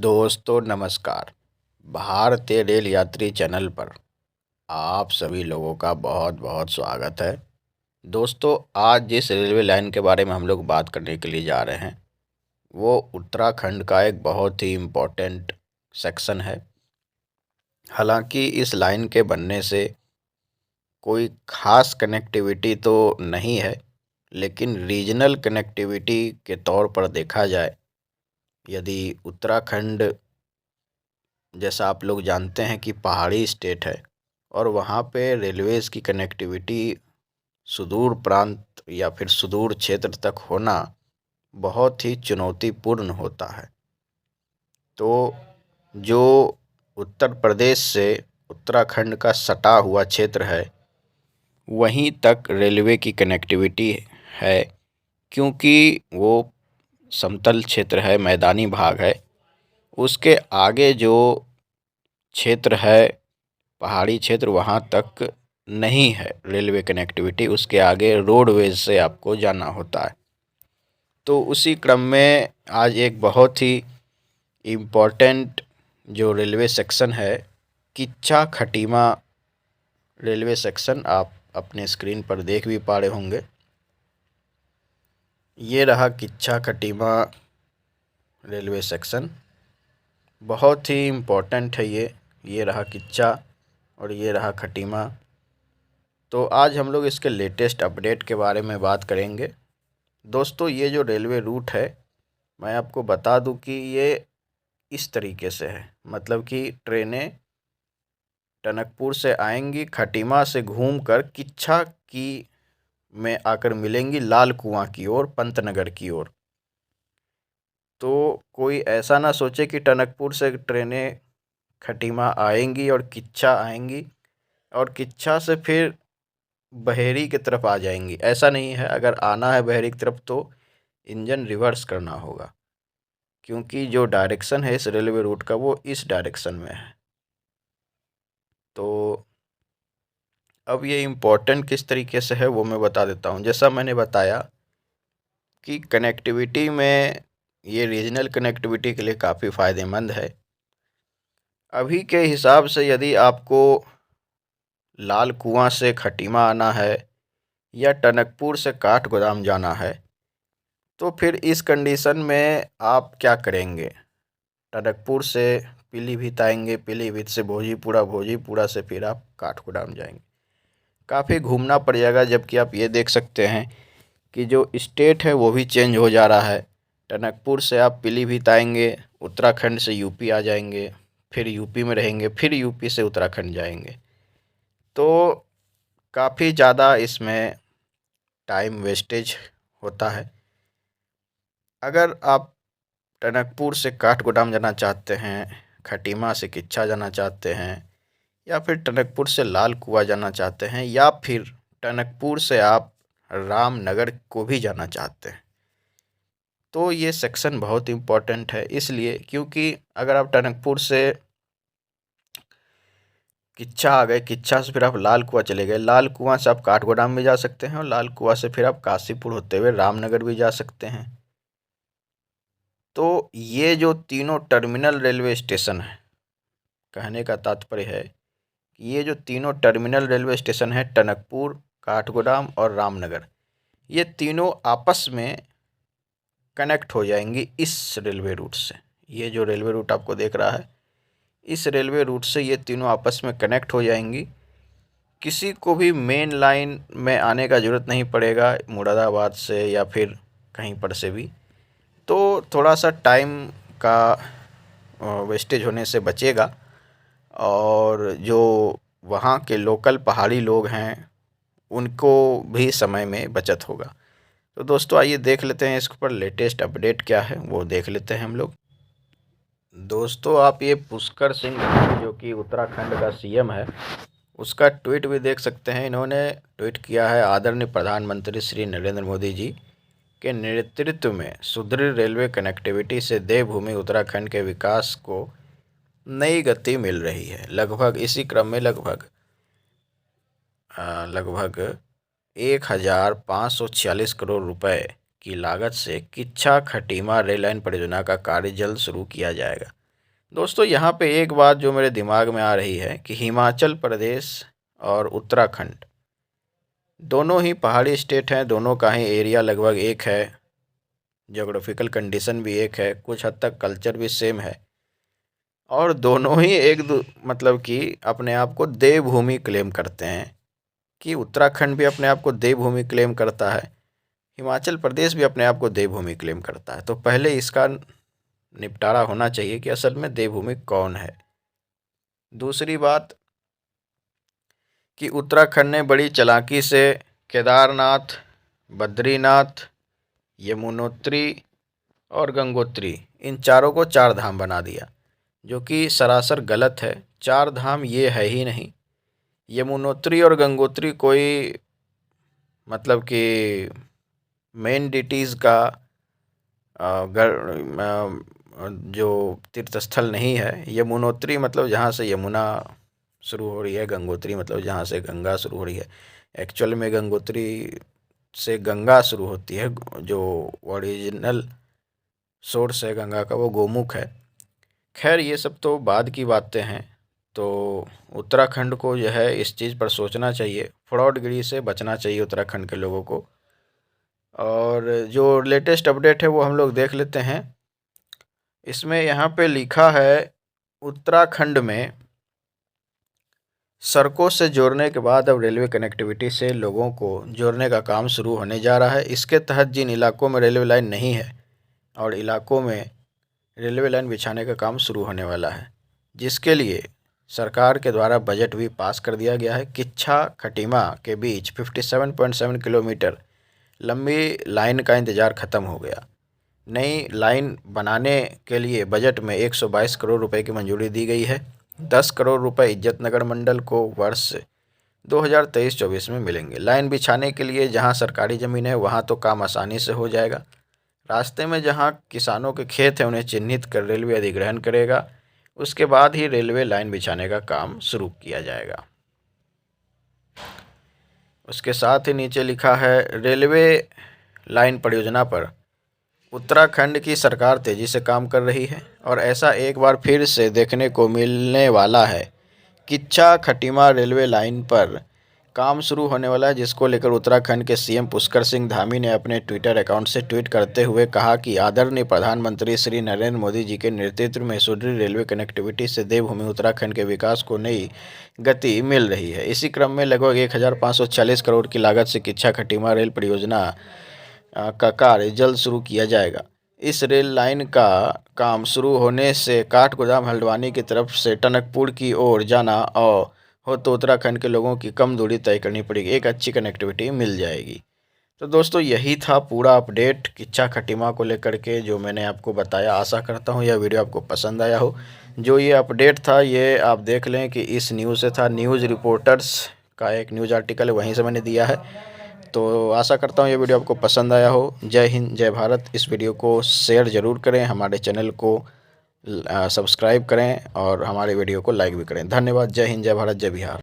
दोस्तों नमस्कार। भारतीय रेल यात्री चैनल पर आप सभी लोगों का बहुत बहुत स्वागत है। दोस्तों आज जिस रेलवे लाइन के बारे में हम लोग बात करने के लिए जा रहे हैं वो उत्तराखंड का एक बहुत ही इम्पोर्टेंट सेक्शन है। हालांकि इस लाइन के बनने से कोई ख़ास कनेक्टिविटी तो नहीं है, लेकिन रीजनल कनेक्टिविटी के तौर पर देखा जाए, यदि उत्तराखंड जैसा आप लोग जानते हैं कि पहाड़ी स्टेट है और वहाँ पे रेलवेज़ की कनेक्टिविटी सुदूर प्रांत या फिर सुदूर क्षेत्र तक होना बहुत ही चुनौतीपूर्ण होता है। तो जो उत्तर प्रदेश से उत्तराखंड का सटा हुआ क्षेत्र है वहीं तक रेलवे की कनेक्टिविटी है, क्योंकि वो समतल क्षेत्र है, मैदानी भाग है। उसके आगे जो क्षेत्र है पहाड़ी क्षेत्र, वहाँ तक नहीं है रेलवे कनेक्टिविटी। उसके आगे रोडवेज से आपको जाना होता है। तो उसी क्रम में आज एक बहुत ही इम्पोर्टेंट जो रेलवे सेक्शन है, किच्चा खटीमा रेलवे सेक्शन, आप अपने स्क्रीन पर देख भी पा रहे होंगे। ये रहा किच्चा खटीमा रेलवे सेक्शन, बहुत ही इम्पोर्टेंट है ये रहा किच्चा और ये रहा खटीमा। तो आज हम लोग इसके लेटेस्ट अपडेट के बारे में बात करेंगे। दोस्तों ये जो रेलवे रूट है, मैं आपको बता दूं कि ये इस तरीके से है, मतलब कि ट्रेनें टनकपुर से आएंगी, खटीमा से घूमकर किच्छा की में आकर मिलेंगी लाल कुआं की ओर, पंतनगर की ओर। तो कोई ऐसा ना सोचे कि टनकपुर से ट्रेनें खटीमा आएंगी और किच्छा आएंगी और किच्छा से फिर बहेरी की तरफ आ जाएंगी, ऐसा नहीं है। अगर आना है बहेरी की तरफ तो इंजन रिवर्स करना होगा, क्योंकि जो डायरेक्शन है इस रेलवे रूट का वो इस डायरेक्शन में है। तो अब ये इम्पोर्टेंट किस तरीके से है वो मैं बता देता हूँ। जैसा मैंने बताया कि कनेक्टिविटी में ये रीजनल कनेक्टिविटी के लिए काफ़ी फ़ायदेमंद है। अभी के हिसाब से यदि आपको लाल कुआं से खटीमा आना है या टनकपुर से काठगोदाम जाना है, तो फिर इस कंडीशन में आप क्या करेंगे? टनकपुर से पीलीभीत आएंगे, पीलीभीत से भोजीपुरा, भोजीपुरा से फिर आप काठगोदाम जाएंगे। काफ़ी घूमना पड़ जाएगा, जबकि आप ये देख सकते हैं कि जो स्टेट है वो भी चेंज हो जा रहा है। टनकपुर से आप पीलीभीत आएंगे, उत्तराखंड से यूपी आ जाएंगे, फिर यूपी में रहेंगे, फिर यूपी से उत्तराखंड जाएंगे। तो काफ़ी ज़्यादा इसमें टाइम वेस्टेज होता है। अगर आप टनकपुर से काठगोदाम जाना चाहते हैं, खटीमा से किच्छा जाना चाहते हैं, या फिर टनकपुर से लाल कुआं जाना चाहते हैं, या फिर टनकपुर से आप रामनगर को भी जाना चाहते हैं, तो ये सेक्शन बहुत इम्पोर्टेंट है। इसलिए क्योंकि अगर आप टनकपुर से किच्छा आ गए, किच्छा से फिर आप लाल कुआं चले गए, लाल कुआं से आप काठगोदाम भी जा सकते हैं और लाल कुआं से फिर आप काशीपुर होते हुए रामनगर भी जा सकते हैं। तो ये जो तीनों टर्मिनल रेलवे स्टेशन है, कहने का तात्पर्य है कि ये जो तीनों टर्मिनल रेलवे स्टेशन है, टनकपुर, काठगोदाम और रामनगर, ये तीनों आपस में कनेक्ट हो जाएंगी इस रेलवे रूट से। ये जो रेलवे रूट आपको देख रहा है, इस रेलवे रूट से ये तीनों आपस में कनेक्ट हो जाएंगी। किसी को भी मेन लाइन में आने का ज़रूरत नहीं पड़ेगा, मुरादाबाद से या फिर कहीं पर से भी। तो थोड़ा सा टाइम का वेस्टेज होने से बचेगा और जो वहाँ के लोकल पहाड़ी लोग हैं उनको भी समय में बचत होगा। तो दोस्तों आइए देख लेते हैं इसके ऊपर लेटेस्ट अपडेट क्या है, वो देख लेते हैं हम लोग। दोस्तों आप ये पुष्कर सिंह धामी जो कि उत्तराखंड का सीएम है, उसका ट्वीट भी देख सकते हैं। इन्होंने ट्वीट किया है, आदरणीय प्रधानमंत्री श्री नरेंद्र मोदी जी के नेतृत्व में सुदृढ़ रेलवे कनेक्टिविटी से देवभूमि उत्तराखंड के विकास को नई गति मिल रही है। लगभग इसी क्रम में लगभग 1546 करोड़ रुपए की लागत से किच्छा खटीमा रेल लाइन परियोजना का कार्य जल्द शुरू किया जाएगा। दोस्तों यहाँ पे एक बात जो मेरे दिमाग में आ रही है कि हिमाचल प्रदेश और उत्तराखंड दोनों ही पहाड़ी स्टेट हैं, दोनों का ही एरिया लगभग एक है, ज्योग्राफिकल कंडीशन भी एक है, कुछ हद तक कल्चर भी सेम है और दोनों ही मतलब कि अपने आप को देवभूमि क्लेम करते हैं। कि उत्तराखंड भी अपने आप को देवभूमि क्लेम करता है, हिमाचल प्रदेश भी अपने आप को देवभूमि क्लेम करता है। तो पहले इसका निपटारा होना चाहिए कि असल में देवभूमि कौन है। दूसरी बात कि उत्तराखंड ने बड़ी चालाकी से केदारनाथ, बद्रीनाथ, यमुनोत्री और गंगोत्री इन चारों को 4 धाम बना दिया, जो कि सरासर गलत है। 4 धाम ये है ही नहीं। यमुनोत्री और गंगोत्री कोई मतलब कि मेन डिटीज़ का जो तीर्थ स्थल नहीं है। यमुनोत्री मतलब जहाँ से यमुना शुरू हो रही है, गंगोत्री मतलब जहाँ से गंगा शुरू हो रही है। एक्चुअल में गंगोत्री से गंगा शुरू होती है, जो ओरिजिनल सोर्स है गंगा का वो गोमुख है। खैर ये सब तो बाद की बातें हैं। तो उत्तराखंड को जो है इस चीज़ पर सोचना चाहिए, फ्रॉडगिरी से बचना चाहिए उत्तराखंड के लोगों को। और जो लेटेस्ट अपडेट है वो हम लोग देख लेते हैं। इसमें यहाँ पे लिखा है उत्तराखंड में सड़कों से जोड़ने के बाद अब रेलवे कनेक्टिविटी से लोगों को जोड़ने का काम शुरू होने जा रहा है। इसके तहत जिन इलाकों में रेलवे लाइन नहीं है और इलाकों में रेलवे लाइन बिछाने का काम शुरू होने वाला है, जिसके लिए सरकार के द्वारा बजट भी पास कर दिया गया है। किच्छा खटीमा के बीच 57.7 किलोमीटर लंबी लाइन का इंतज़ार ख़त्म हो गया। नई लाइन बनाने के लिए बजट में 122 करोड़ रुपए की मंजूरी दी गई है। 10 करोड़ रुपए इज्जतनगर मंडल को वर्ष 2023-24 में मिलेंगे। लाइन बिछाने के लिए जहां सरकारी ज़मीन है वहां तो काम आसानी से हो जाएगा। रास्ते में जहां किसानों के खेत हैं उन्हें चिन्हित कर रेलवे अधिग्रहण करेगा। उसके बाद ही रेलवे लाइन बिछाने का काम शुरू किया जाएगा। उसके साथ ही नीचे लिखा है रेलवे लाइन परियोजना पर उत्तराखंड की सरकार तेज़ी से काम कर रही है और ऐसा एक बार फिर से देखने को मिलने वाला है। किच्छा खटीमा रेलवे लाइन पर काम शुरू होने वाला है, जिसको लेकर उत्तराखंड के सीएम पुष्कर सिंह धामी ने अपने ट्विटर अकाउंट से ट्वीट करते हुए कहा कि आदरणीय प्रधानमंत्री श्री नरेंद्र मोदी जी के नेतृत्व में सुदृढ़ रेलवे कनेक्टिविटी से देवभूमि उत्तराखंड के विकास को नई गति मिल रही है। इसी क्रम में लगभग 1540 करोड़ की लागत से किच्छा खटीमा रेल परियोजना का कार्य जल्द शुरू किया जाएगा। इस रेल लाइन का काम शुरू होने से काठगोदाम हल्द्वानी की तरफ से टनकपुर की ओर जाना और हो तो उत्तराखंड के लोगों की कम दूरी तय करनी पड़ेगी, एक अच्छी कनेक्टिविटी मिल जाएगी। तो दोस्तों यही था पूरा अपडेट किच्छा खटीमा को लेकर के जो मैंने आपको बताया। आशा करता हूँ यह वीडियो आपको पसंद आया हो। जो ये अपडेट था ये आप देख लें कि इस न्यूज़ से था, न्यूज़ रिपोर्टर्स का एक न्यूज़ आर्टिकल है, वहीं से मैंने दिया है। तो आशा करता हूँ ये वीडियो आपको पसंद आया हो। जय हिंद, जय भारत। इस वीडियो को शेयर ज़रूर करें, हमारे चैनल को सब्सक्राइब करें और हमारे वीडियो को लाइक भी करें। धन्यवाद। जय हिंद, जय भारत, जय बिहार।